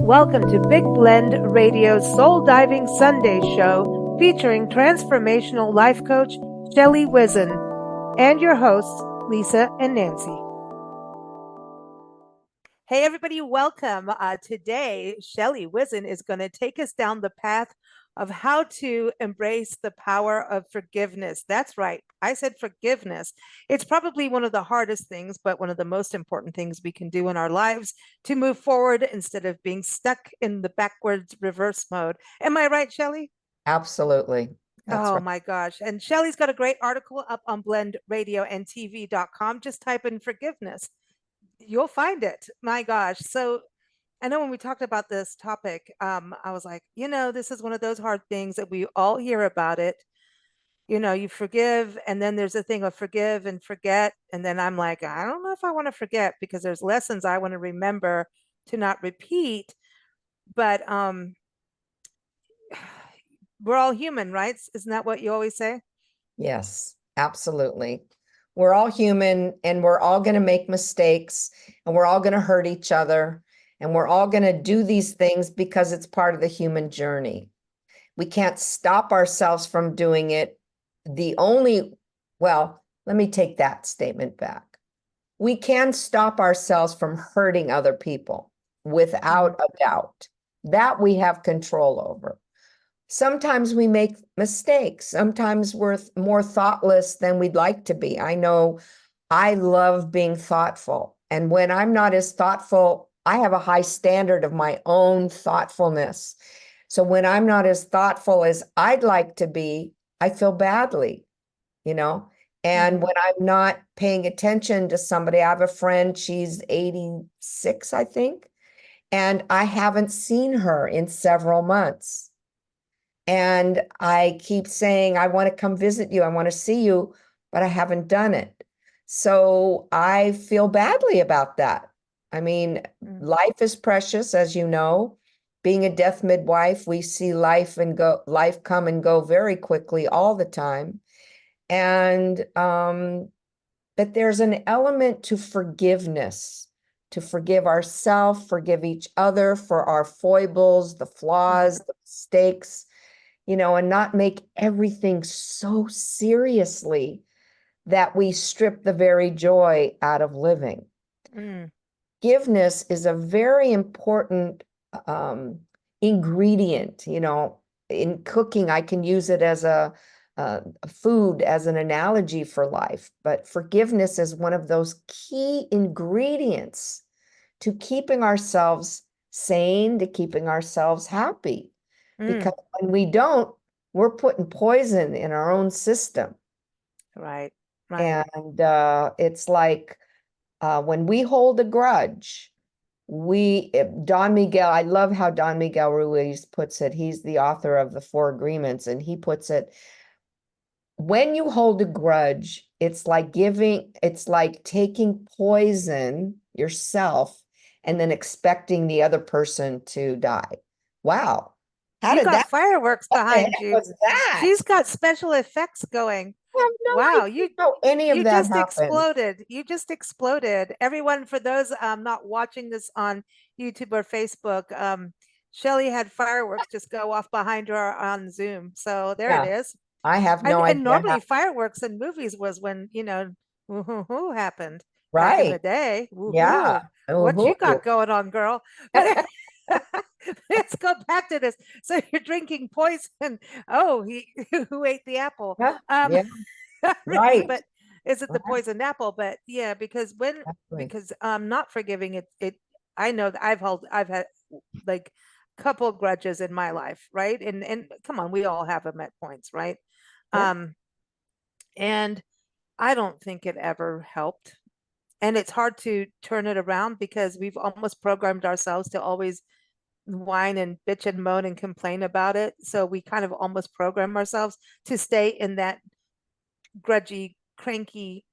Welcome to Big Blend Radio's Soul Diving Sunday show featuring transformational life coach Shelley Whizin and your hosts Lisa and Nancy. Hey everybody, welcome. Today, Shelley Whizin is going to take us down the path of how to embrace the power of forgiveness. That's right. I said forgiveness. It's probably one of the hardest things, but one of the most important things we can do in our lives to move forward instead of being stuck in the backwards reverse mode. Am I right, Shelley? Absolutely. That's Oh right. my gosh. And Shelley's got a great article up on blendradioandtv.com. Just type in forgiveness. You'll find it. My gosh. So I know when we talked about this topic, I was like, this is one of those hard things that we all hear about it. You forgive, and then there's a thing of forgive and forget. And then I'm like, I don't know if I want to forget because there's lessons I want to remember to not repeat. But we're all human, right? Isn't that what you always say? Yes, absolutely. We're all human and we're all going to make mistakes and we're all going to hurt each other and we're all going to do these things because it's part of the human journey. We can't stop ourselves from doing it. Let me take that statement back. We can stop ourselves from hurting other people without a doubt. That we have control over. Sometimes we make mistakes. Sometimes we're more thoughtless than we'd like to be. I know I love being thoughtful. And when I'm not as thoughtful, I have a high standard of my own thoughtfulness. So when I'm not as thoughtful as I'd like to be, I feel badly, you know? And when I'm not paying attention to somebody, I have a friend, she's 86, I think, and I haven't seen her in several months. And I keep saying, I want to come visit you. I want to see you, but I haven't done it. So I feel badly about that. I mean, life is precious, as you know. Being a death midwife, we see life come and go very quickly all the time. And but there's an element to forgiveness, to forgive ourselves, forgive each other for our foibles, the flaws, the mistakes, and not make everything so seriously that we strip the very joy out of living. Forgiveness is a very important ingredient. In cooking, I can use it as a food, as an analogy for life, but forgiveness is one of those key ingredients to keeping ourselves sane, to keeping ourselves happy. Because when we don't, we're putting poison in our own system. Right. And it's like when we hold a grudge, Don Miguel, I love how Don Miguel Ruiz puts it. He's the author of the Four Agreements, and he puts it, when you hold a grudge, it's like taking poison yourself and then expecting the other person to die. Wow. You got fireworks behind you. What was that? She's got special effects going. I have no Wow, idea how any of that happened. exploded. You just exploded. Everyone, for those not watching this on YouTube or Facebook, Shelley had fireworks just go off behind her on Zoom. So there it is. I have no idea. And normally fireworks in movies was when, woo-hoo-hoo happened back in the Right. day. Yeah. What you Woohoo. got going on, girl? But let's go back to this. So you're drinking poison. Oh, who ate the apple? Yeah. Yeah. Really, Right. but is it the Right. poisoned apple? But yeah, because Exactly. not forgiving it, I know that I've had like couple grudges in my life, right? And come on, we all have them at points, right? Yeah. And I don't think it ever helped. And it's hard to turn it around because we've almost programmed ourselves to always whine and bitch and moan and complain about it. So we kind of almost program ourselves to stay in that grudgy, cranky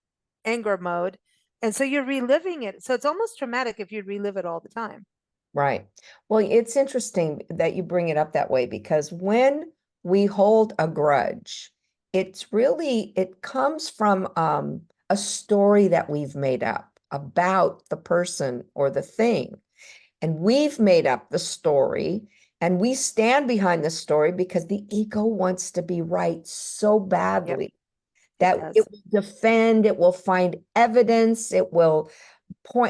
anger mode. And so you're reliving it. So it's almost traumatic if you relive it all the time. Right. Well, it's interesting that you bring it up that way because when we hold a grudge, it comes from a story that we've made up about the person or the thing. and we've made up the story, and we stand behind the story because the ego wants to be right so Yep, badly it that it does. will defend, it will find evidence, it will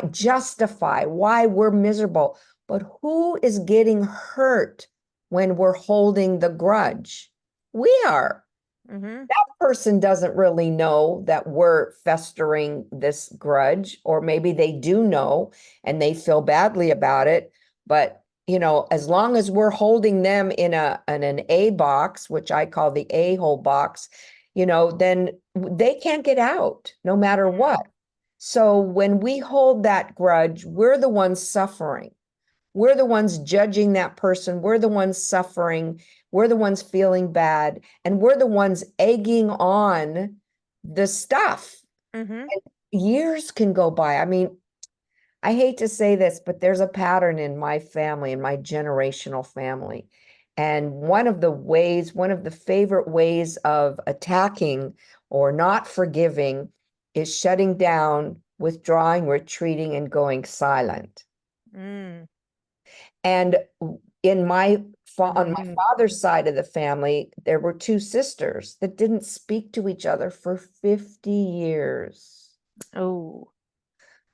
justify why we're miserable. But who is getting hurt when we're holding the grudge? We are. Mm-hmm. That person doesn't really know that we're festering this grudge, or maybe they do know and they feel badly about it. But, as long as we're holding them in an A box, which I call the a-hole box, then they can't get out no matter what. So when we hold that grudge, we're the ones suffering. We're the ones judging that person. We're the ones suffering. We're the ones feeling bad. And we're the ones egging on the stuff. Mm-hmm. Years can go by. I mean, I hate to say this, but there's a pattern in my family, in my generational family. And one of the favorite ways of attacking or not forgiving is shutting down, withdrawing, retreating, and going silent. Mm. And in on my Mm. father's side of the family, there were two sisters that didn't speak to each other for 50 years. Oh,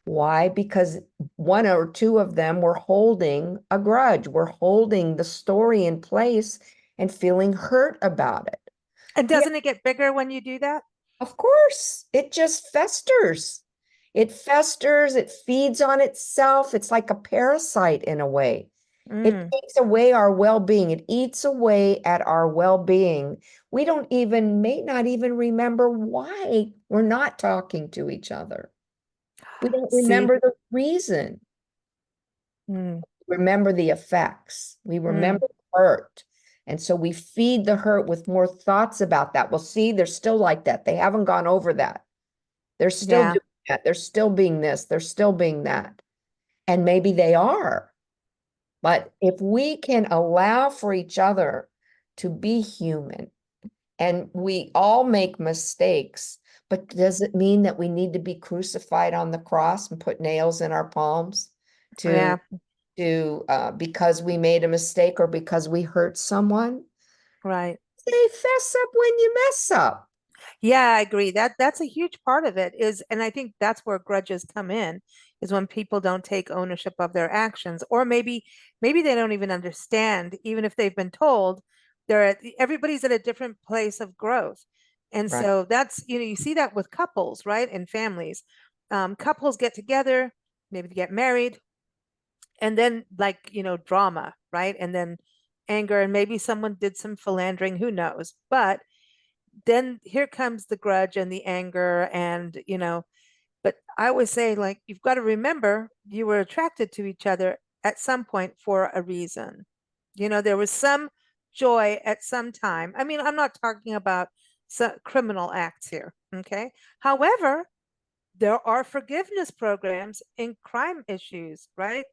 Why? Because one or two of them were holding a grudge, were holding the story in place and feeling hurt about it. and The doesn't it get bigger when you do that? Of course, it just festers. It festers, it feeds on itself. It's like a parasite in a way. It Mm. takes away our well-being. It eats away at our well-being. We may not even remember why we're not talking to each other. We don't See. remember the reason. Mm. Remember the effects. We Mm. remember the hurt. And so we feed the hurt with more thoughts about that. Well, see, they're still like that. They haven't gone over that. They're still Yeah. doing that. They're still being this. They're still being that. And maybe they are. But if we can allow for each other to be human, and we all make mistakes, but does it mean that we need to be crucified on the cross and put nails in our palms to Yeah. because we made a mistake or because we hurt someone? Right. Say fess up when you mess up. Yeah, I agree. That's a huge part of it is, and I think that's where grudges come in, is when people don't take ownership of their actions, or maybe they don't even understand, even if they've been told, everybody's at a different place of growth. And Right. so that's, you see that with couples, right? And families. Couples get together, maybe they get married, and then like, drama, right? And then anger, and maybe someone did some philandering, who knows? But then here comes the grudge and the anger, and but I always say, like, you've got to remember you were attracted to each other at some point for a reason. There was some joy at some time. I mean, I'm not talking about criminal acts here, okay? However, there are forgiveness programs in crime issues, right?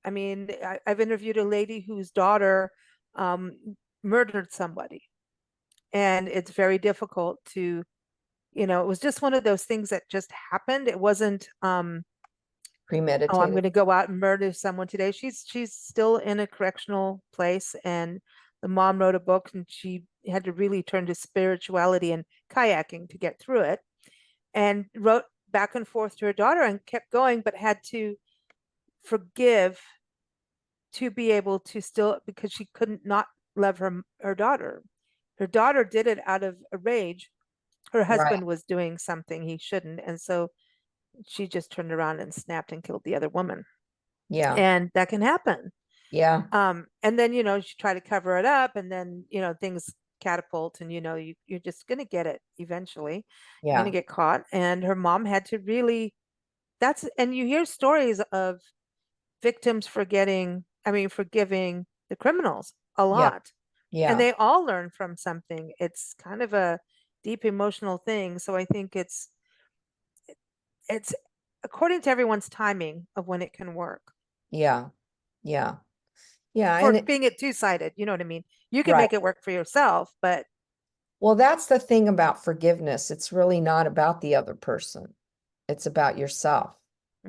I mean, I've interviewed a lady whose daughter um, murdered somebody, and it's very difficult to, it was just one of those things that just happened. It wasn't oh, I'm Premeditated. going to go out and murder someone today. She's still in a correctional place, and the mom wrote a book, and she had to really turn to spirituality and kayaking to get through it, and wrote back and forth to her daughter and kept going, but had to forgive to be able to still, because she couldn't not love her daughter. Her daughter did it out of a rage. Her Right. husband was doing something he shouldn't, and so she just turned around and snapped and killed the other woman. Yeah. And that can happen. Yeah. And then, she try to cover it up, and then, things catapult, and you're just gonna get it eventually. You're gonna Yeah. get caught. And her mom had to really, and you hear stories of victims forgiving the criminals a Yeah. lot. And Yeah. they all learn from something. It's kind of a deep emotional thing. So I think it's according to everyone's timing of when it can work. Yeah. Yeah. Yeah. For And being it two-sided, you know what I mean? You can right. make it work for yourself, but Well, that's the thing about forgiveness. It's really not about the other person. It's about yourself.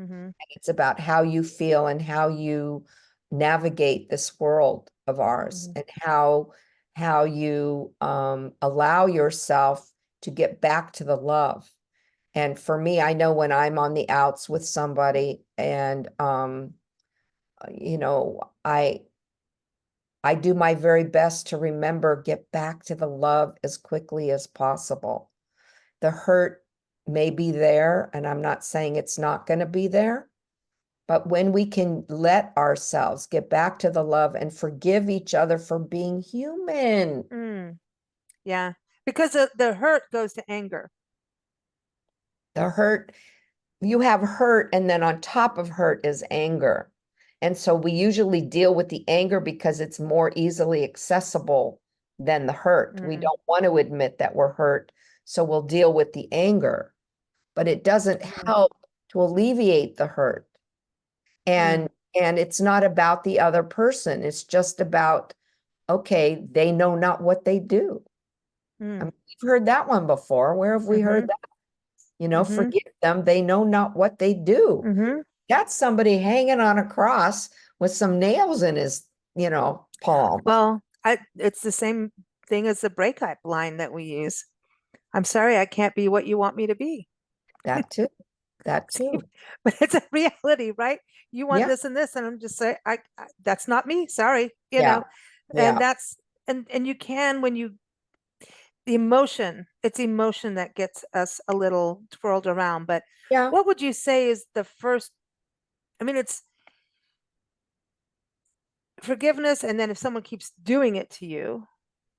Mm-hmm. It's about how you feel and how you navigate this world of ours, Mm-hmm. and how you allow yourself to get back to the love. And for me, I know when I'm on the outs with somebody, and you know, I do my very best to remember, get back to the love as quickly as possible. The hurt may be there, and I'm not saying it's not going to be there, but when we can let ourselves get back to the love and forgive each other for being human. Mm. Yeah. Because the hurt goes to anger. The hurt, you have hurt, and then on top of hurt is anger. And so we usually deal with the anger because it's more easily accessible than the hurt. We Mm. don't want to admit that we're hurt, so we'll deal with the anger, but it doesn't Mm. help to alleviate the hurt. Mm. And it's not about the other person. It's just about, okay, they know not what they do. I Mm. mean, we've heard that one before. Where have we heard Mm-hmm. that? Mm-hmm. Forgive them. They know not what they do. Mm-hmm. That's somebody hanging on a cross with some nails in his, palm. Well, it's the same thing as the breakup line that we use. I'm sorry, I can't be what you want me to be. That too. That too. But it's a reality, right? You want Yeah. this and this, and I'm just saying, that's not me. Sorry, Yeah. and Yeah. that's and you can when you the emotion, it's emotion that gets us a little twirled around. But Yeah. what would you say is the first? I mean, it's forgiveness, and then if someone keeps doing it to you,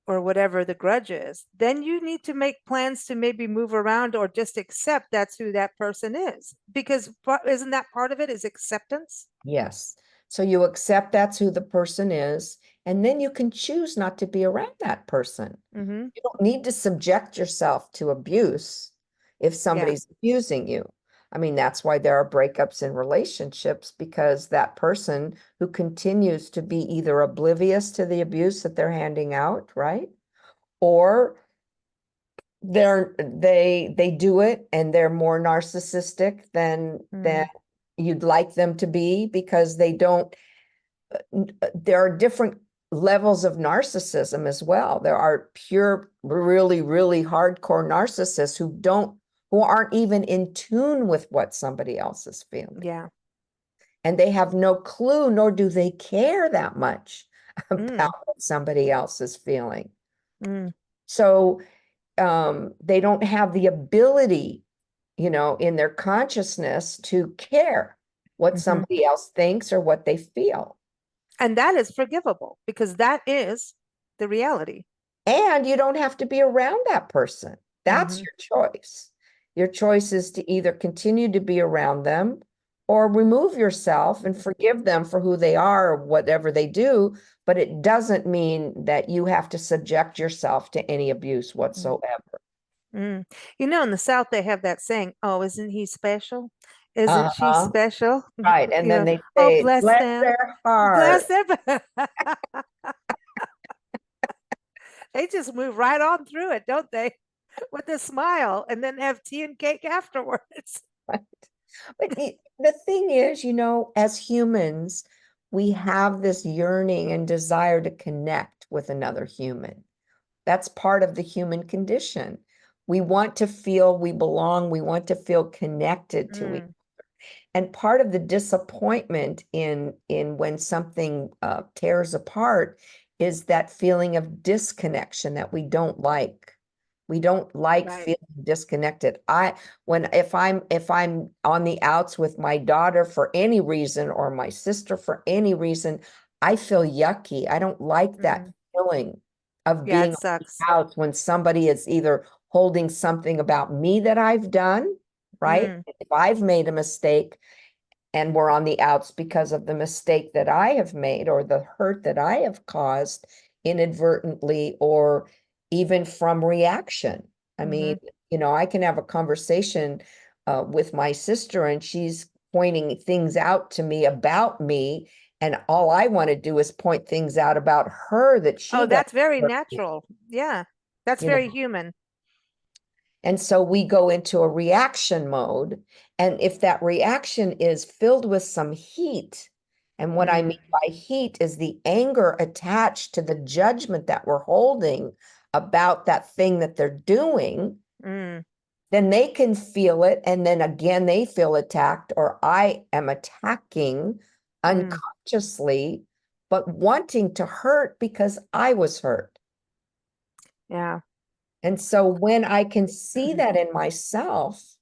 or whatever the grudge is, then you need to make plans to maybe move around or just accept that's who that person is. Because isn't that part of it is acceptance? Yes. So you accept that's who the person is, and then you can choose not to be around that person. Mm-hmm. You don't need to subject yourself to abuse if Yeah. somebody's abusing you. I mean, that's why there are breakups in relationships, because that person who continues to be either oblivious to the abuse that they're handing out, right? Or they do it and they're more narcissistic than Mm. you'd like them to be, because they don't there are different levels of narcissism as well. There are pure, really, really hardcore narcissists who aren't even in tune with what somebody else is feeling. Yeah. And they have no clue, nor do they care that much Mm. about what somebody else is feeling. Mm. So they don't have the ability, in their consciousness to care what Mm-hmm. somebody else thinks or what they feel. And that is forgivable because that is the reality. And you don't have to be around that person. That's Mm-hmm. your choice. Your choice is to either continue to be around them or remove yourself and forgive them for who they are or whatever they do. But it doesn't mean that you have to subject yourself to any abuse whatsoever. Mm. In the South, they have that saying, "Oh, isn't he special? Isn't she Uh-huh. special?" Right. And then they Oh, say, bless bless them. their Bless heart. them. They just move right on through it, don't they? With a smile and then have tea and cake afterwards. Right. But the thing is, as humans, we have this yearning and desire to connect with another human. That's part of the human condition. We want to feel we belong. We want to feel connected to each. Mm. And part of the disappointment in when something tears apart is that feeling of disconnection that we don't like. We don't like Right. feeling disconnected. If I'm on the outs with my daughter for any reason, or my sister for any reason, I feel yucky. I don't like that Mm. feeling of Yeah, being it on the sucks. outs when somebody is either holding something about me that I've done, right? Mm. If I've made a mistake and we're on the outs because of the mistake that I have made or the hurt that I have caused inadvertently, or even from reaction. I Mm-hmm. mean, I can have a conversation with my sister, and she's pointing things out to me about me. And all I want to do is point things out about her that Oh, she does. that's very natural. Yeah, that's You know, very human. And so we go into a reaction mode. And if that reaction is filled with some heat, and what I mean by heat is the anger attached to the judgment that we're holding about that thing that they're doing, Mm, then they can feel it. And then again, they feel attacked, or I am attacking mm, unconsciously, but wanting to hurt because I was hurt. yeah. And so when I can see that in myself,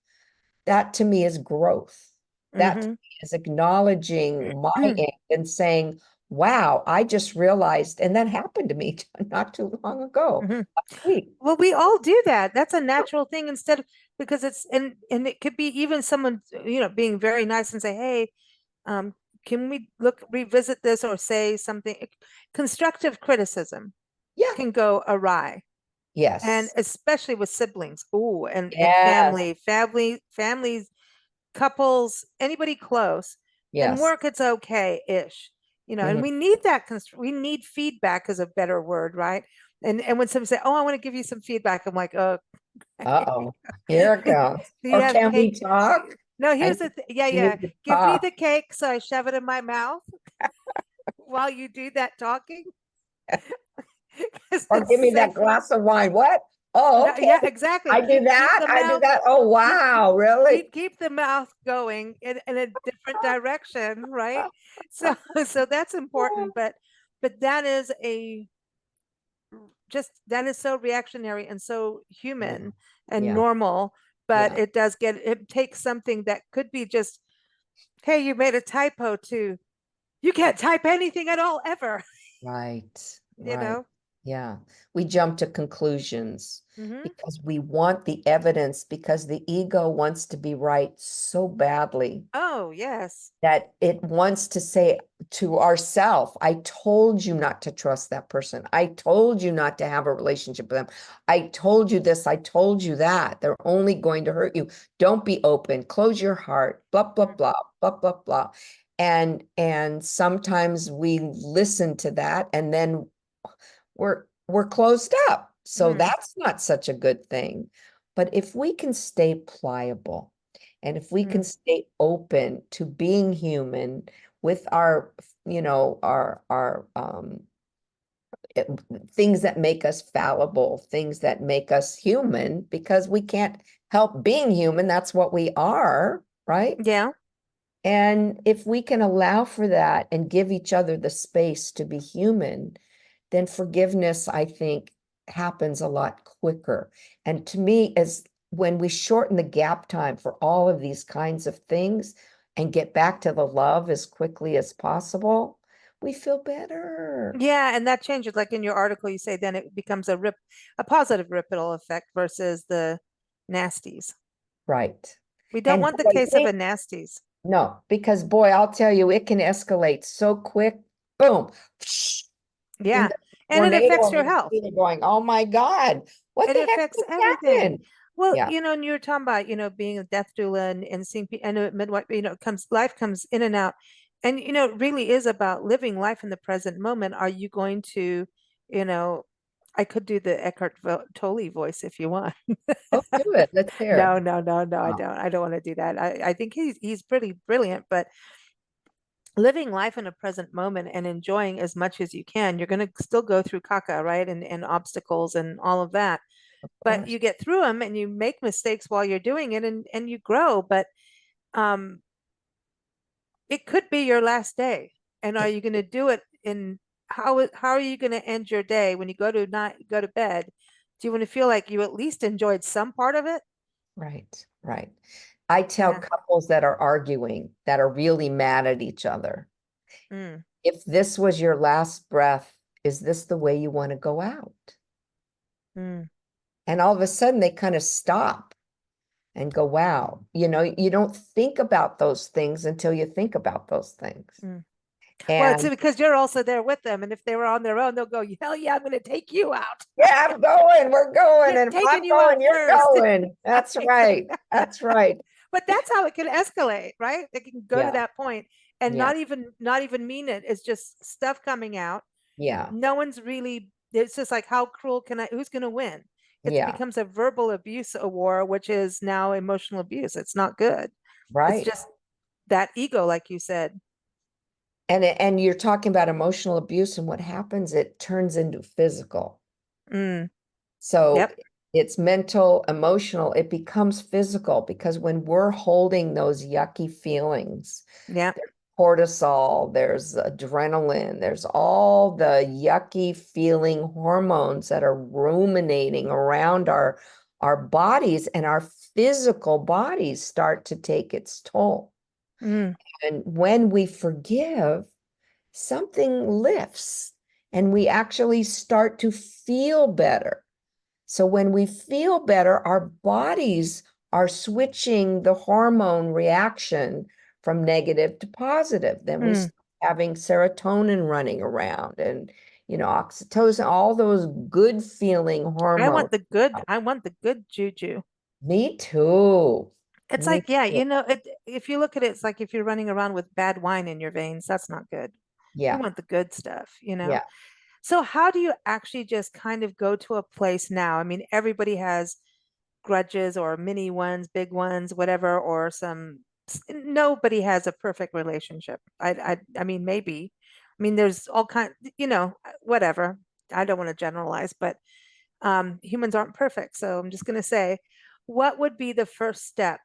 that to me is growth. That to Mm-hmm. me is acknowledging my end and saying, wow, I just realized, and that happened to me not too long ago, Hmm. last week. Well, we all do that. That's a natural thing instead of because it's and it could be even someone, being very nice and say, "Hey, um, can we revisit this or say something?" Constructive criticism Yeah. can go awry. And Yes. especially with siblings. Ooh, and Yes. families, couples, anybody close. In Yes. work, it's okay-ish, and Mhm. we need we need feedback is a better word, right? And when somebody say, "Oh, I want to give you some feedback," I'm like, "Oh, Uh-oh. Here it comes. do you Or have can we cake?" talk? No, I here's the thing. Yeah, need yeah. to Give me talk. the cake so I shove it in my mouth while you do that talking. 'Cause Or give me that glass of wine. What? Oh, okay. yeah, exactly. I do Keep that. the I do mouth that. Oh, keep wow. Really? keep the mouth going in a different direction, right? So so that's important, but that is a just that is so reactionary and so Yeah. human and Yeah. normal, but Yeah. it takes something that could be just, hey, you made a typo, to you can't type anything at all ever, Right, you right. know? Yeah. We jump to conclusions Hmm. because we want the evidence because the ego wants to be right so badly Oh, yes. that it wants to say to ourself, I told you not to trust that person. I told you not to have a relationship with them. I told you this. I told you that. They're only going to hurt you. Don't be open. Close your heart. Blah, blah, blah, blah, blah, blah. And sometimes we listen to that and then we're closed up. So Mm, that's not such a good thing. But if we can stay pliable and if we can mm. stay open to being human with our, our things that make us fallible, things that make us human, because we can't help being human. That's what we are, right? Yeah. And if we can allow for that and give each other the space to be human, then forgiveness, I think, happens a lot quicker. And to me, as when we shorten the gap time for all of these kinds of things and get back to the love as quickly as possible, we feel better. Yeah, and that changes. Like in your article, you say then it becomes a positive ripple effect versus the nasties. Right. We don't And want the boy, case of a nasties. no, because boy, I'll tell you, it can escalate so quick. Boom. In Yeah. the And it tornado affects of your a health. scene going, oh my God, what It the heck affects just everything. happened? Well, Yeah. and you were talking about, being a death doula and seeing people and a midwife, life comes in and out. And, it really is about living life in the present moment. Are you going to, you know, I could do the Tolle voice if you want. Oh, do it. Let's hear it. No, no, no, no, I Oh, don't. I don't want to do that. I think he's pretty brilliant, but living life in a present moment and enjoying as much as you can, you're going to still go through caca, right? And obstacles and all of that. of But course. you get through them and you make mistakes while you're doing it and you grow. But um, it could be your last day. And are It- you going to do it in how are you going to end your day when you go to bed? Do you want to feel like you at least enjoyed some part of it? right, right. I tell Yeah. couples that are arguing, that are really mad at each other, Mm, if this was your last breath, is this the way you want to go out? mm, And all of a sudden they kind of stop and go, wow, you don't think about those things until you think about those things. mm. Well, it's And because you're also there with them. And if they were on their own, they'll go, hell yeah, I'm going to take you out. yeah, I'm going, we're going, and if I'm Taking you out going, you're first. going. That's right. That's right. But that's how it can escalate, right? It can go to Yeah, that point and yeah, not even mean it. It's just stuff coming out. yeah. No one's really, it's just like, how cruel can I, who's going to win? It Yeah, becomes a verbal abuse war, which is now emotional abuse. It's not good. It's right. just that ego, like you said. And you're talking about emotional abuse, and what happens, it turns into physical. Mm, So yep. it's mental, emotional, it becomes physical because when we're holding those yucky feelings, Yeah. there's cortisol, there's adrenaline, there's all the yucky feeling hormones that are ruminating around our bodies, and our physical bodies start to take its toll. Mm, And when we forgive, something lifts and we actually start to feel better. So when we feel better, our bodies are switching the hormone reaction from negative to positive. Then we mm. start having serotonin running around and, oxytocin, all those good feeling hormones. I want the good juju. Me too. It's Me like, yeah, too. if you look at it, it's like if you're running around with bad wine in your veins, that's not good. You Yeah. want the good stuff. Yeah. So how do you actually just kind of go to a place now? I mean, everybody has grudges or mini ones, big ones, whatever, or nobody has a perfect relationship. I mean, maybe. I mean, there's all whatever. I don't want to generalize, but humans aren't perfect. So I'm just going to say, what would be the first step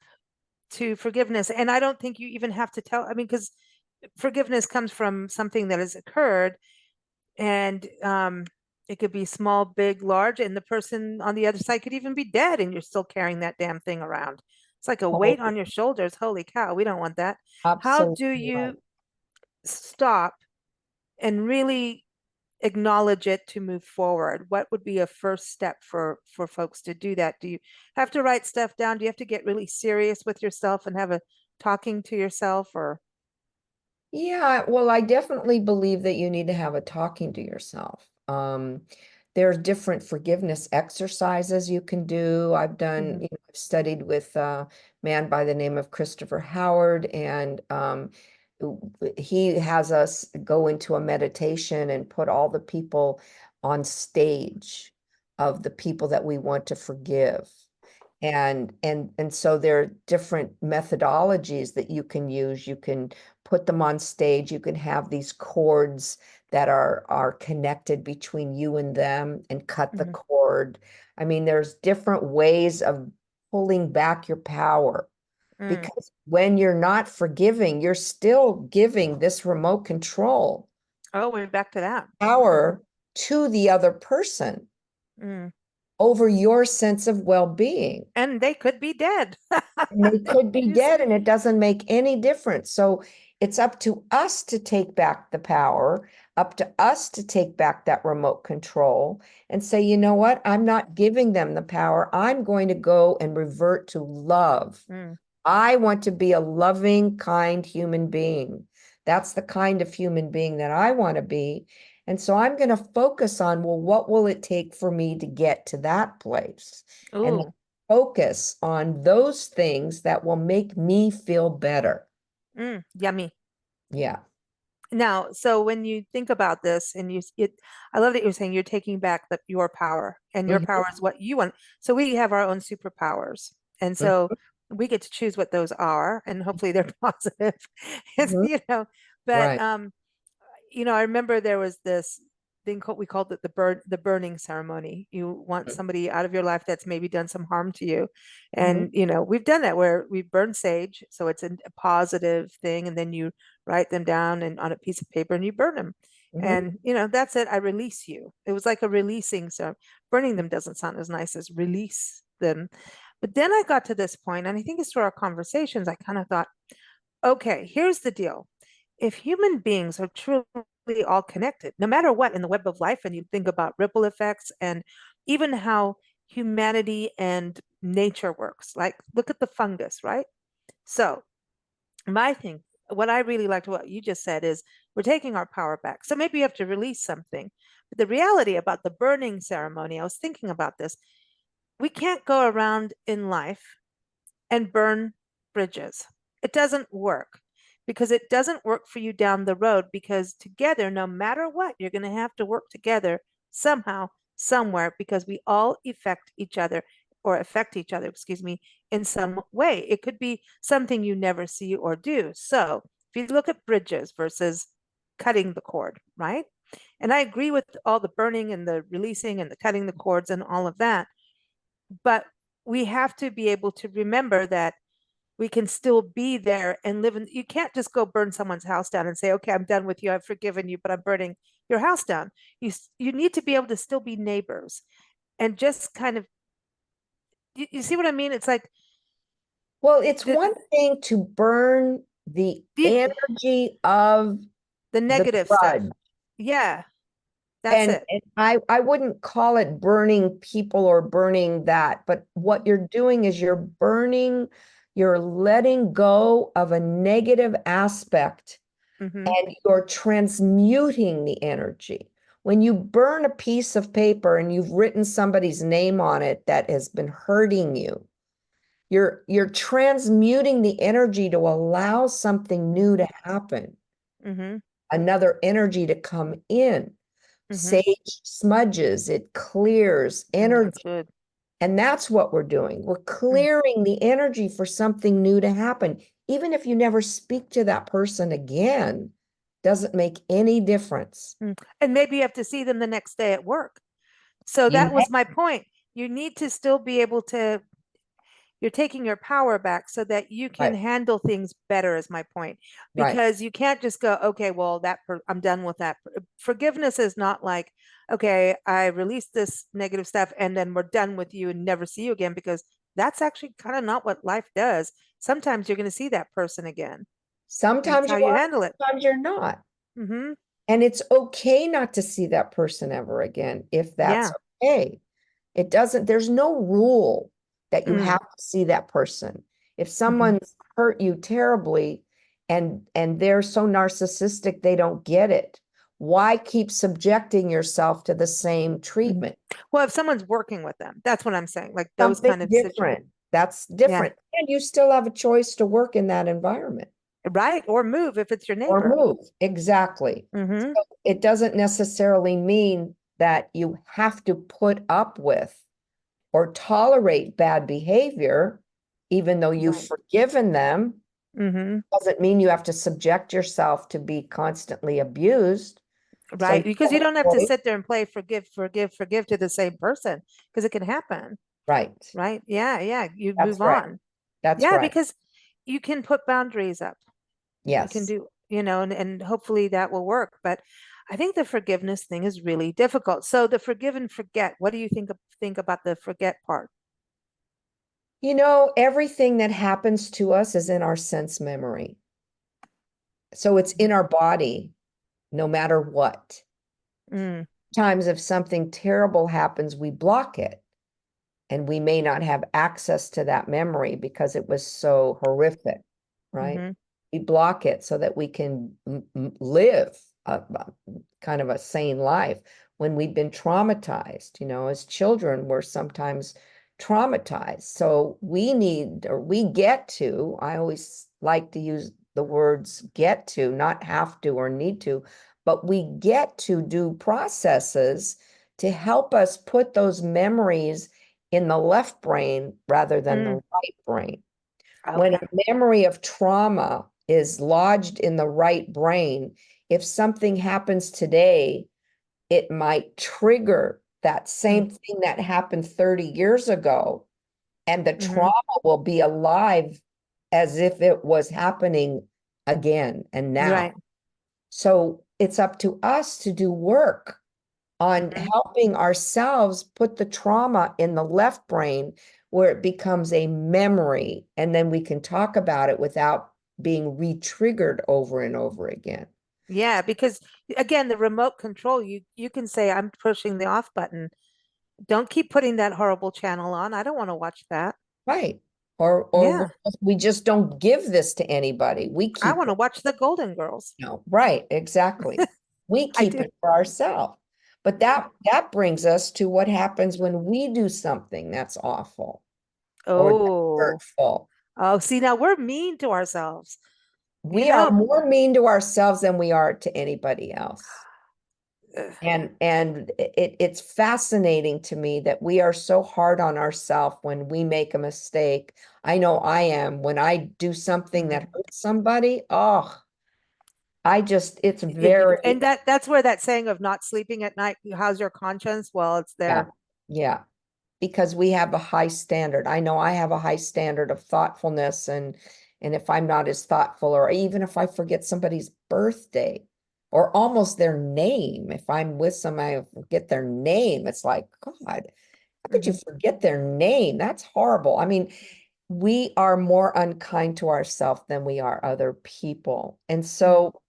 to forgiveness? And I don't think you even have to tell, I mean, because forgiveness comes from something that has occurred, and it could be small, big, large, and the person on the other side could even be dead, and you're still carrying that damn thing around. It's like a weight Oh, on your shoulders. Holy cow, we don't want that. How do absolutely right. you stop and really acknowledge it to move forward? What would be a first step for folks to do that? Do you have to write stuff down? Do you have to get really serious with yourself and have a talking to yourself, or Yeah, well, I definitely believe that you need to have a talking to yourself. There's different forgiveness exercises you can do. I've done, Mhm, I've studied with a man by the name of Christopher Howard, and he has us go into a meditation and put all the people on stage of the people that we want to forgive. And so there are different methodologies that you can use. You can put them on stage. You can have these cords that are connected between you and them and cut the mhm, cord. I mean, there's different ways of pulling back your power mm. because when you're not forgiving, you're still giving this remote control Oh, we're back to that. power to the other person Mm. over your sense of well-being. And they could be dead. And they could be You dead see? and it doesn't make any difference. So it's up to us to take back the power, up to us to take back that remote control and say, you know what? I'm not giving them the power. I'm going to go and revert to love. Mm. I want to be a loving, kind human being. That's the kind of human being that I want to be. And so I'm going to focus on, well, what will it take for me to get to that place? And then Ooh. focus on those things that will make me feel better. Yummy. Yeah. Now, so when you think about this, and I love that you're saying you're taking back your power, and your Mhm, power is what you want. So we have our own superpowers, and so mhm, we get to choose what those are, and hopefully they're positive. It's, mhm. but Right. I remember there was this thing we called it the burning ceremony. You want somebody out of your life that's maybe done some harm to you. Mhm, And we've done that where we burn sage, so it's a positive thing, and then you write them down and on a piece of paper and you burn them. mhm, And that's it. I release you. It was like a releasing. So burning them doesn't sound as nice as release them. But then I got to this point, and I think it's through our conversations, I kind of thought, okay, here's the deal. If human beings are truly all connected, no matter what in the web of life, and you think about ripple effects and even how humanity and nature works, like look at the fungus, right? So, my thing, what I really liked what you just said is we're taking our power back. So maybe you have to release something. But the reality about the burning ceremony, I was thinking about this. We can't go around in life and burn bridges. It doesn't work because it doesn't work for you down the road, because together, no matter what, you're going to have to work together somehow somewhere because we all affect each other excuse me, in some way. It could be something you never see or do. So if you look at bridges versus cutting the cord, right? And I agree with all the burning and the releasing and the cutting the cords and all of that. But we have to be able to remember that we can still be there and live in. You can't just go burn someone's house down and say, okay, I'm done with you, I've forgiven you, but I'm burning your house down. You need to be able to still be neighbors and just kind of, you see what I mean? It's like Well, it's the, one thing to burn the the, energy of the the negative stuff. grudge. Yeah, that's And, it. and I wouldn't call it burning people or burning that, but what you're doing is you're letting go of a negative aspect Mm-hmm. and you're transmuting the energy. When you burn a piece of paper and you've written somebody's name on it that has been hurting you, you're transmuting the energy to allow something new to happen, Mm-hmm. another energy to come in. Mm-hmm. Sage smudges, it clears That's energy. good. And that's what we're doing. We're Mm. clearing the energy for something new to happen. Even if you never speak to that person again, doesn't make any difference. Mm. And maybe you have to see them the next day at work. So You that may, was my point. You need to still be able to, you're taking your power back so that you can right, handle things better, is my point. right. Because you can't just go, okay, well, I'm done with that. Forgiveness is not like, okay, I release this negative stuff and then we're done with you and never see you again, because that's actually kind of not what life does. Sometimes you're going to see that person again, and it's Sometimes how you you are, handle it. sometimes you're not. Mm-hmm. And it's okay not to see that person ever again, if that's Yeah. okay. It doesn't, there's no rule that you Mm. have to see that person. If Mm-hmm. someone's hurt you terribly and they're so narcissistic they don't get it, why keep subjecting yourself to the same Mm-hmm. treatment? Well, if someone's working with them, that's what I'm saying. Like those Something kind of situations. different. That's Yeah. different. And you still have a choice to work in that environment Right. Or move if it's your or neighbor. move. Exactly. Mm-hmm. So it doesn't necessarily mean that you have to put up with or tolerate bad behavior, even though you've Right. forgiven them, Mm-hmm. doesn't mean you have to subject yourself to be constantly abused. So Right. you Because have you a don't have to choice. sit there and play forgive, forgive, forgive to the same person, because it can happen. Right. Right. Yeah. Yeah. You That's move right. on. That's Yeah. right. Because you can put boundaries up. You can Yes. do, and hopefully that will work. But I think the forgiveness thing is really difficult. So the forgive and forget, what do you think about the forget part? Everything that happens to us is in our sense memory. So it's in our body, no matter what. Mm, Times if something terrible happens, we block it. And we may not have access to that memory because it was so horrific, right? mm-hmm. We block it so that we can live a kind of a sane life. When we've been traumatized, as children, we're sometimes traumatized. So we get to, I always like to use the words get to, not have to or need to, but we get to do processes to help us put those memories in the left brain rather than the Mm, right brain. When a okay. memory of trauma is lodged in the right brain, if something happens today, it might trigger that Mm, same thing that happened 30 years ago, and the mm-hmm. trauma will be alive as if it was happening again and now. Right. So it's up to us to do work on Mm-hmm. helping ourselves put the trauma in the left brain where it becomes a memory, and then we can talk about it without being re-triggered over and over again. Yeah, because again, the remote control, you can say, I'm pushing the off button. Don't keep putting that horrible channel on. I don't want to watch that. Right. Or Yeah, we just don't give this to anybody. We I keep want to it. watch the Golden Girls. No, right, exactly. We I keep do. it for ourselves. But that brings us to what happens when we do something that's awful or that's Oh, hurtful. oh, see, now we're mean to ourselves. You We are know, more mean to ourselves than we are to anybody else. Ugh. And it's fascinating to me that we are so hard on ourselves when we make a mistake. I know I am. When I do something that hurts somebody, oh, it's And very, that's where that saying of not sleeping at night, how's your conscience? Well, it's yeah, there. yeah, because we have a high standard. I know I have a high standard of thoughtfulness, and if I'm not as thoughtful, or even if I forget somebody's birthday or almost their name, if I'm with somebody, I forget their name, it's like, God, how could you Mhm. forget their name? That's horrible. I mean, we are more unkind to ourselves than we are other people. And Mm, so,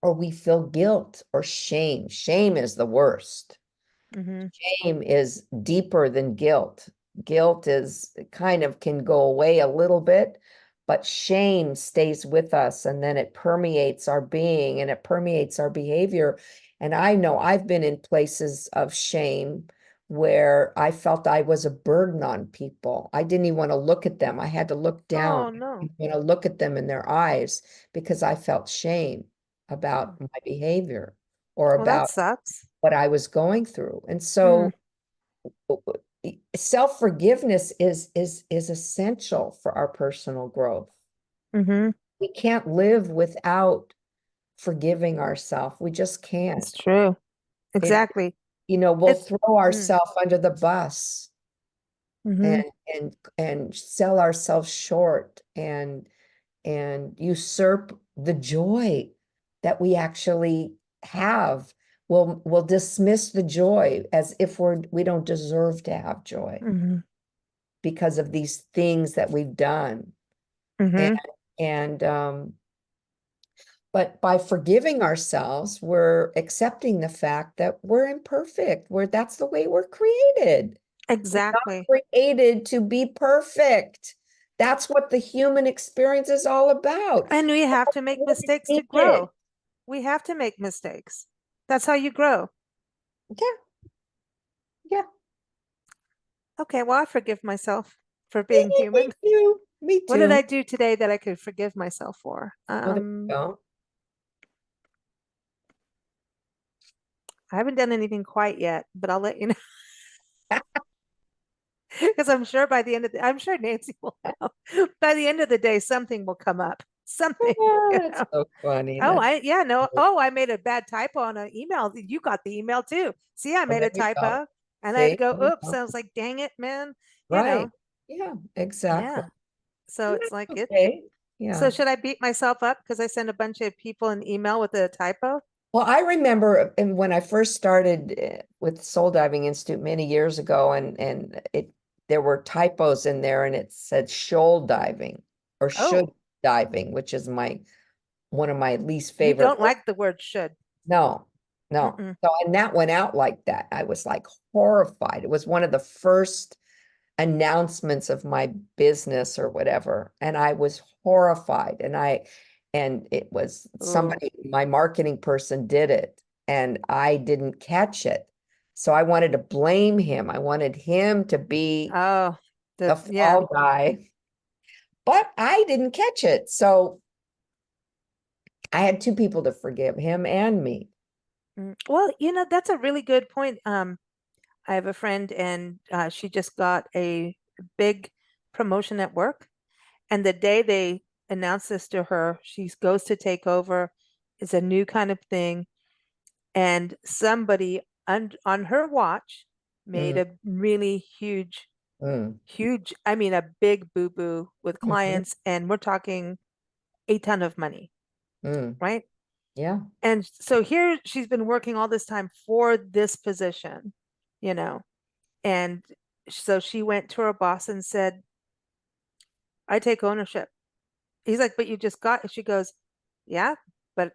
or we feel guilt or shame. Shame is the worst. mhm, Shame is deeper than guilt. Guilt is kind of can go away a little bit, but shame stays with us and then it permeates our being and it permeates our behavior. And I know I've been in places of shame where I felt I was a burden on people. I didn't even want to look at them. I had to look down. oh I no. didn't want to look at them in their eyes because I felt shame Mm. about my behavior or Well, that about sucks. what I was going through. And Mm, so self-forgiveness is essential for our personal growth. mhm. We can't live without forgiving ourselves. We just It's can't. true. It, Exactly. we'll It, throw mm, ourselves under the bus mhm, and sell ourselves short and usurp the joy that we actually have. We'll dismiss the joy as if we don't deserve to have joy mhm, because of these things that we've done. And mhm. and but by forgiving ourselves, we're accepting the fact that we're imperfect. That's the way we're created. We're Exactly. not created to be perfect. That's what the human experience is all about. And we have to make We're mistakes to naked. grow. We have to make mistakes. That's how you grow. Yeah, yeah. Okay, well, I forgive myself for being Me human. too. Me What did too. I do today that I could forgive myself for? Well, there you go. I haven't done anything quite yet, but I'll let you know because I'm sure by the end of I'm sure Nancy will know. By the end of the day, something will come up. Something, Oh, you that's know. so funny. Oh, That's I yeah, no. so- Oh, I made a bad typo on an email. You got the email too. See, I well, made there a you go. typo and I had to See, go, there you oops. go. I was like, dang it, man. You Right. know, Yeah, exactly. yeah. So And it's like that's it. okay. So Yeah. should I beat myself up because I sent a bunch of people an email with a typo? Well, I remember and when I first started with Soul Diving Institute many years ago, and there were typos in there, and it said shoal diving or should Oh, diving, which is my one of my least you favorite don't words. like the word should. No, no. Mm-mm. So, and that went out like that. I was like horrified. It was one of the first announcements of my business or whatever. And I was horrified. And it was Oh, somebody, my marketing person did it, and I didn't catch it. So I wanted to blame him. I wanted him to be oh, the yeah. fall guy, but I didn't catch it. So I had two people to forgive, him and me. Well, that's a really good point. I have a friend and she just got a big promotion at work. And the day they announced this to her, she goes to take over. It's a new kind of thing. And somebody on her watch made Mm, a really huge, mm, huge, I mean, a big boo-boo with mhm, clients. And we're talking a ton of money, mm. right? Yeah. And so here she's been working all this time for this position, you know. And so she went to her boss and said, I take ownership. He's like, but you just got, she goes, yeah, but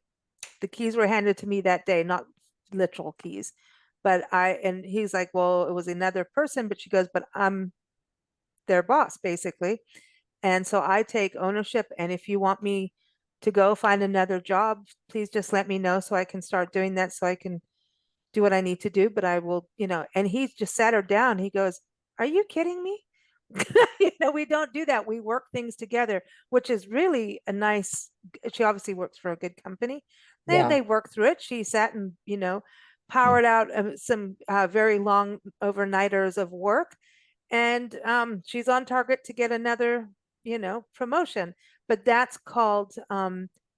the keys were handed to me that day, not literal keys. And he's like, well, it was another person, but she goes, but I'm their boss, basically. And so I take ownership. And if you want me to go find another job, please just let me know so I can start doing that so I can do what I need to do. But I will, and he just sat her down. He goes, are you kidding me? We don't do that. We work things together, which is really a nice. She obviously works for a good company. Yeah. They work through it. She sat and powered out some very long overnighters of work, and she's on target to get another, promotion. But that's called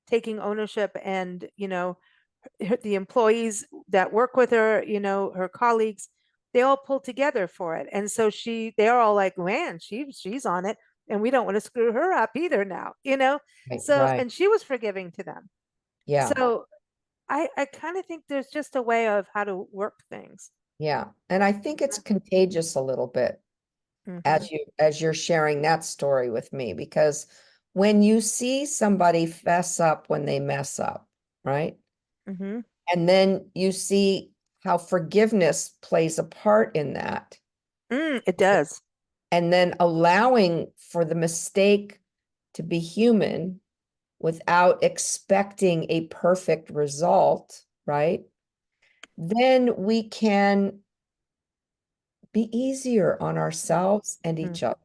taking ownership, and the employees that work with her, her colleagues, they all pull together for it. And so they're all like, man, she's on it. And we don't want to screw her up either now. Right, So, right. and she was forgiving to them. Yeah, So I kind of think there's just a way of how to work things. yeah. And I think it's contagious a little bit Mm-hmm. as you're sharing that story with me, because when you see somebody fess up when they mess up, right? Mm-hmm. And then you see how forgiveness plays a part in that. It does. And then allowing for the mistake to be human without expecting a perfect result, right? Then we can be easier on ourselves and Mm, each other.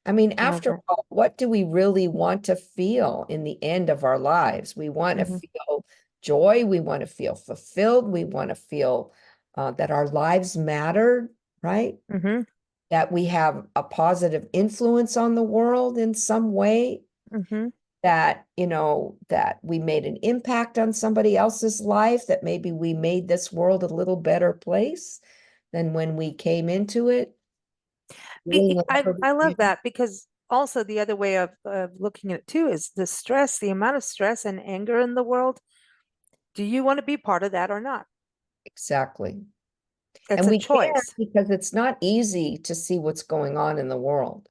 I mean, I love after that. all, what do we really want to feel in the end of our lives? We want to Mm-hmm. feel joy. We want to feel fulfilled. We want to feel that our lives matter, right? Mm-hmm. That we have a positive influence on the world in some way, Mm-hmm. that, that we made an impact on somebody else's life, that maybe we made this world a little better place than when we came into it. Doing whatever I we love can. that, because also the other way of looking at it too is the stress, the amount of stress and anger in the world. Do you want to be part of that or not? Exactly. It's And a we can, choice. because it's not easy to see what's going on in the world.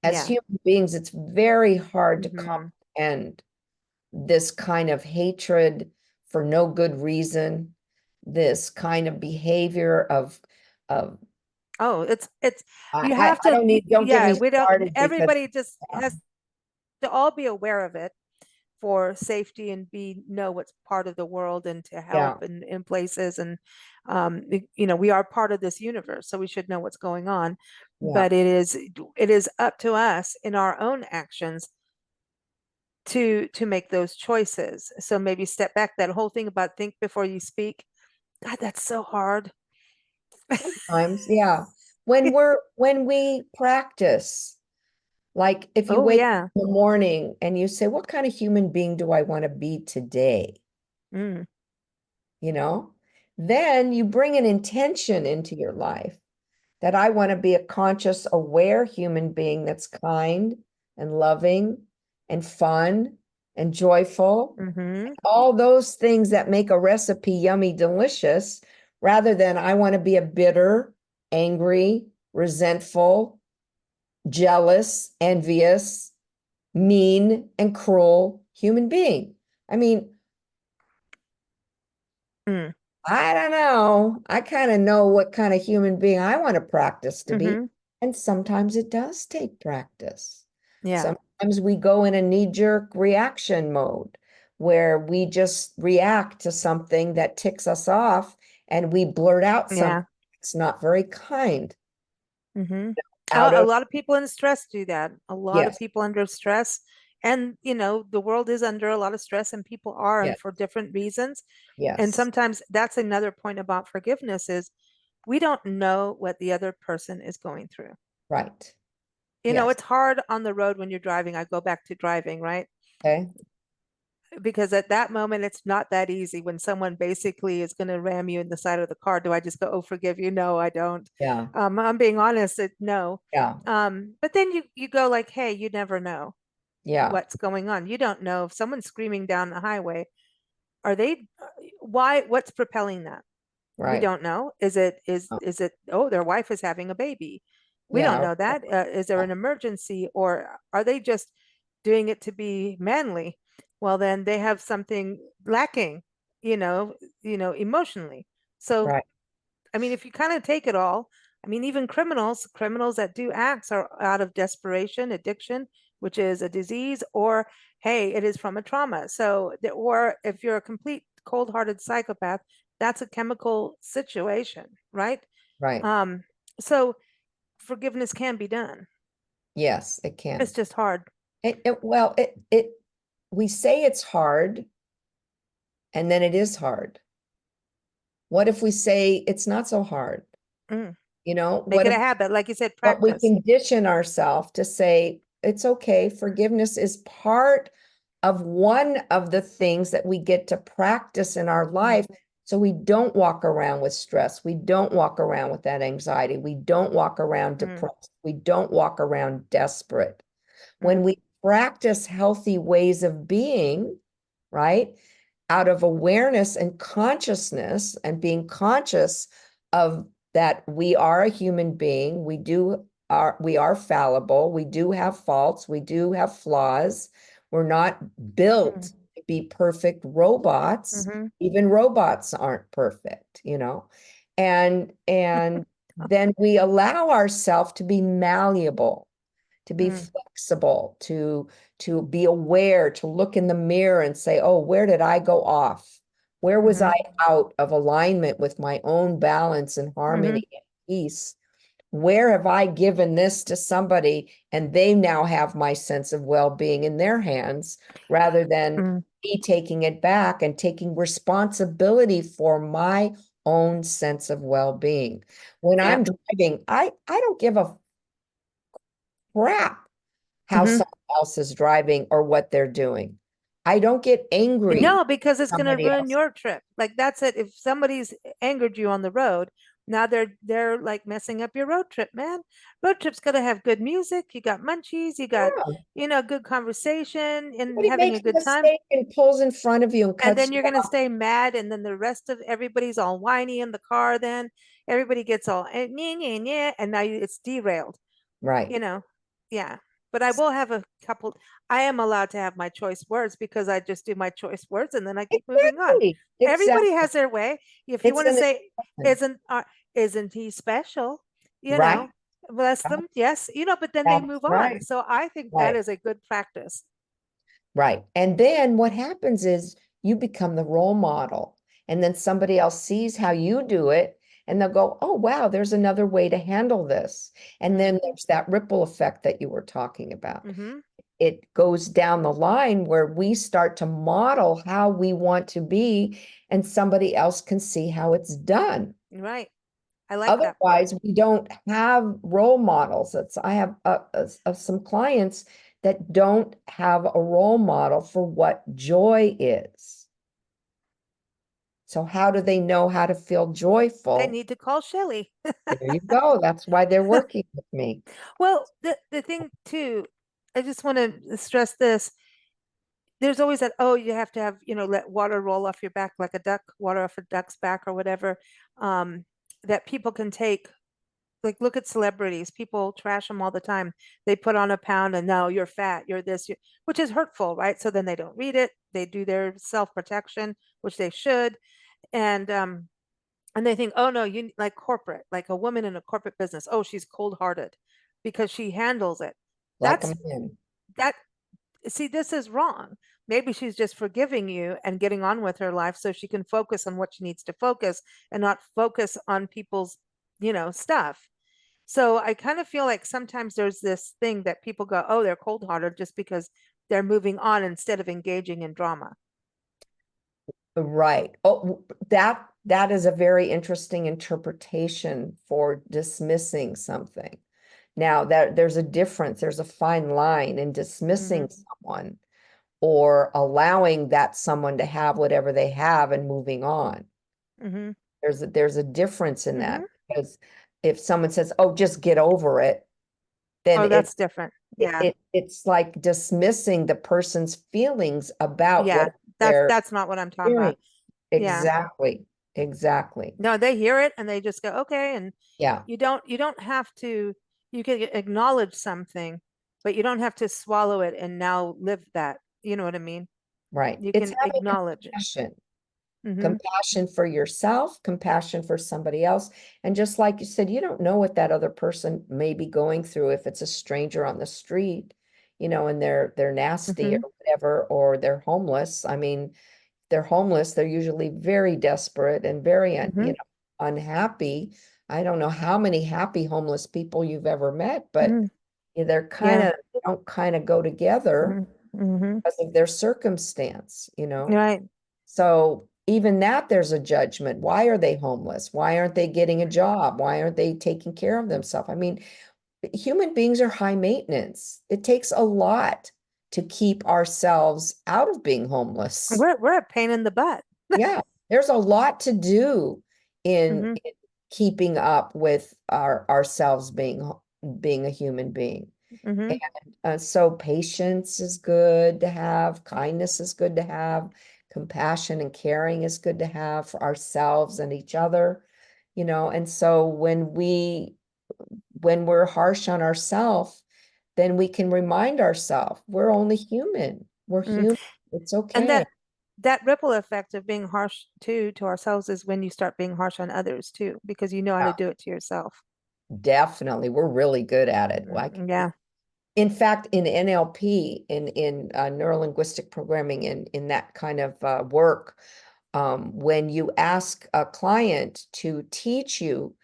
As Yeah. human beings, it's very hard to Hmm. comprehend this kind of hatred for no good reason, this kind of behavior of Oh, it's I, you I have I to don't need, don't get yeah, me we don't started because everybody just has to all be aware of it for safety, and be know what's part of the world, and to yeah, help in places. And we are part of this universe, so we should know what's going on. yeah, But it is up to us in our own actions to make those choices. So maybe step back. That whole thing about think before you speak, God, that's so hard. sometimes, yeah. When we practice, like if you Oh wake up yeah. in the morning and you say, what kind of human being do I want to be today? Mm, You know, then you bring an intention into your life that I want to be a conscious, aware human being that's kind and loving and fun and joyful, mm-hmm. all those things that make a recipe yummy, delicious, rather than I want to be a bitter, angry, resentful, jealous, envious, mean, and cruel human being. I mean, Mm, I don't know. I kind of know what kind of human being I want to practice to be. mm-hmm. And sometimes it does take practice. Yeah. Sometimes we go in a knee-jerk reaction mode where we just react to something that ticks us off and we blurt out something Yeah. that's not very kind Mm-hmm. out A of, lot of people in stress do that. A lot of yes, people under stress. And, the world is under a lot of stress, and people are, and yes, for different reasons. And yes, sometimes that's another point about forgiveness is we don't know what the other person is going through. right. Yes. It's hard on the road when you're driving. I go back to driving, right? Okay. Because at that moment, it's not that easy when someone basically is going to ram you in the side of the car. Do I just go, oh, forgive you? No, I don't. Yeah. I'm being honest, no. Yeah. But then you go like, hey, you never know Yeah. what's going on. You don't know if someone's screaming down the highway. Are they, what's propelling that? We Right. don't know. Is it Oh, oh, their wife is having a baby? We don't yeah. know that. Is there Yeah. an emergency, or are they just doing it to be manly? Well, then they have something lacking, emotionally. So, Right. I mean, if you kind of take it all, I mean, even criminals that do acts are out of desperation, addiction, which is a disease, or hey, it is from a trauma. So, or if you're a complete cold-hearted psychopath, that's a chemical situation, right? Right. Um, so forgiveness can be done. Yes, it It's can. just hard. Well, we say it's hard, and then it is hard. What if we say it's not so hard? Mm. You know, Make what it if a habit, like you said, but we practice. condition ourselves to say it's okay. Forgiveness is part of one of the things that we get to practice in our life. So we don't walk around with stress. We don't walk around with that anxiety. We don't walk around Mm, depressed. We don't walk around desperate. When mm, we practice healthy ways of being, right, out of awareness and consciousness and being conscious of that we are a human being, we are fallible, we do have faults, we do have flaws. We're not built mm, to be perfect robots. mm-hmm. Even robots aren't perfect, you know. And then we allow ourselves to be malleable, to be Mm, flexible, to be aware, to look in the mirror and say, oh, where did I go off? Where was I mm-hmm. out of alignment with my own balance and Mm-hmm. harmony and peace? Where have I given this to somebody and they now have my sense of well-being in their hands rather than Mm, me taking it back and taking responsibility for my own sense of well-being? When yep. I'm driving, I don't give a crap how Mm-hmm. someone else is driving or what they're doing. I don't get angry No, because at it's going to somebody ruin else. your trip. Like that's it. If somebody's angered you on the road, now they're like messing up your road trip, man. Road trip's going to have good music. You got munchies. You got, Yeah. good conversation and Somebody having makes a a good time. mistake and pulls in front of you and And cuts then you you're going to off. stay mad, and then the rest of everybody's all whiny in the car. Then everybody gets all and now it's derailed. Right. you know, yeah. But I will have a couple. I am allowed to have my choice words because I just do my choice words and then I keep moving on. Exactly. Everybody Exactly. has their way. If you It's want to an say, expression. isn't isn't he special? You Right. know, bless them. Yes, but then they That's move on. right. So I think that Right. is a good practice. Right. And then what happens is you become the role model. And then somebody else sees how you do it and they'll go, oh, wow, there's another way to handle this. And Mm, then there's that ripple effect that you were talking about. mm-hmm. It goes down the line where we start to model how we want to be, and somebody else can see how it's done. Right. I like that. Otherwise, we don't have role models. I have some clients that don't have a role model for what joy is. So how do they know how to feel They joyful? need to call Shelley. There you go. That's why they're working with me. Well, the thing too, I just want to stress this. There's always that, oh, you have to have, let water roll off your back like a duck, water off a duck's back or whatever, um, that people can take. Like, look at celebrities. People trash them all the time. They put on a pound and no, you're fat, you're this, which is hurtful, right? So then they don't read it. They do their self-protection, which they should. And they think, oh no, you like corporate, like a woman in a corporate business. Oh, she's cold-hearted because she handles it. Like a That's man. that See, this is wrong. Maybe she's just forgiving you and getting on with her life so she can focus on what she needs to focus and not focus on people's, stuff. So I kind of feel like sometimes there's this thing that people go, oh, they're cold hearted just because they're moving on instead of engaging in drama. Right. Oh, that is a very interesting interpretation for dismissing something. Now that there's a difference, there's a fine line in dismissing Hmm. someone or allowing that someone to have whatever they have and moving on. Hmm. There's a difference in Hmm. that because if someone says, "Oh, just get over it," then Oh, that's different. Yeah. it's like dismissing the person's feelings about Yeah. what they're That's not what I'm talking about. experiencing. Yeah. Exactly. Exactly. No, they hear it and they just go, okay. And Yeah. you don't have to, you can acknowledge something, but you don't have to swallow it and now live that. You know what I mean? Right. You It's can having acknowledge it. compassion. Hmm. Compassion for yourself, compassion for somebody else. And just like you said, you don't know what that other person may be going through if it's a stranger on the street, and they're nasty Hmm. or whatever, or they're homeless. I mean, they're homeless, they're usually very desperate and very Hmm. unhappy. I don't know how many happy homeless people you've ever met, but Hmm. they Yeah. don't kind of go together Hmm. Hmm. because of their circumstance. Right. So even that there's a judgment. Why are they homeless? Why aren't they getting a job? Why aren't they taking care of themselves? I mean, human beings are high maintenance. It takes a lot to keep ourselves out of being homeless. We're a pain in the butt. Yeah, there's a lot to do in, Hmm. in keeping up with ourselves being a human being. Hmm. And so patience is good to have, kindness is good to have, compassion and caring is good to have for ourselves and each other, and so when we're harsh on ourselves, then we can remind ourselves we're only human. We're Hmm. human. It's And okay. that ripple effect of being harsh to ourselves is when you start being harsh on others too, because you know how Yeah, to do it to yourself. definitely. We're really good at it. Like, Yeah. in fact, in NLP, in neuro-linguistic programming, in that kind of work, when you ask a client to teach you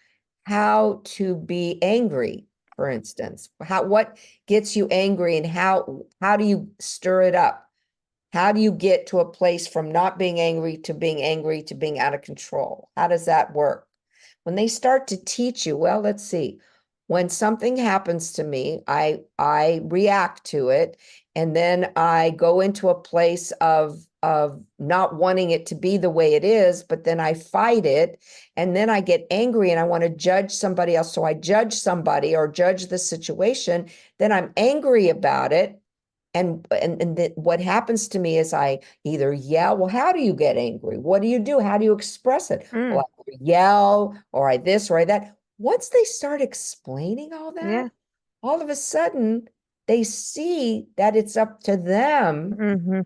how to be angry, for instance, what gets you angry and how do you stir it up? How do you get to a place from not being angry to being out of control? How does that work? When they start to teach you, well, let's see. When something happens to me, I react to it, and then I go into a place of not wanting it to be the way it is, but then I fight it, and then I get angry and I want to judge somebody else. So I judge somebody or judge the situation, then I'm angry about it. And what happens to me is I either yell, well, how do you get angry? What do you do? How do you express it? Mm. Well, I yell or I this or I that. Once they start explaining all that, Yeah. all of a sudden they see that it's up to them Hmm.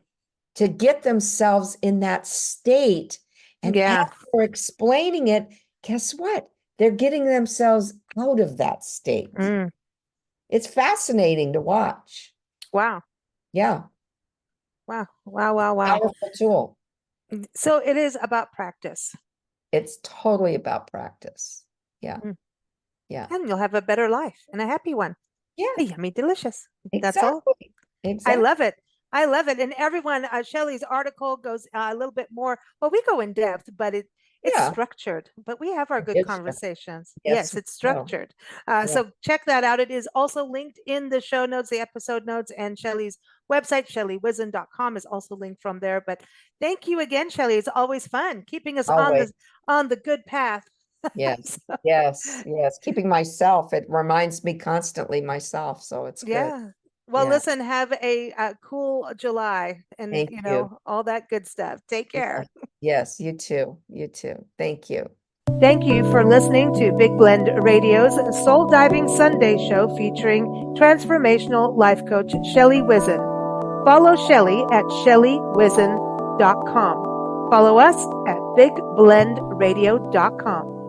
to get themselves in that state. And as Yeah. they're explaining it, guess what? They're getting themselves out of that state. Mm. It's fascinating to watch. Wow. Yeah, Wow. Wow. Wow. Wow. powerful tool. So it is about practice. It's totally about practice. Yeah. Mm. Yeah. And you'll have a better life and a happy one. Yeah, A yummy delicious. That's all. exactly. I Exactly. love it. I love it. And everyone, Shelley's article goes a little bit more. Well, we go in depth, but it's Yeah. structured. But we have our good It's true. conversations. Yes. Yes, it's No. structured. Yeah. So check that out. It is also linked in the show notes, the episode notes, and Shelley's website, ShelleyWhizin.com, is also linked from there. But thank you again, Shelley. It's always fun keeping us Always. on the good path. Yes. So, Yes. Yes. Keeping myself, it reminds me constantly myself. So it's good. yeah. Well, Yeah. listen, have a cool July and, Thank you. all that good stuff. Take Yeah. care. Yes. You too. You too. Thank you. Thank you for listening to Big Blend Radio's Soul Diving Sunday show featuring transformational life coach Shelley Whizin. Follow Shelley at ShelleyWhizin.com. Follow us at BigBlendRadio.com.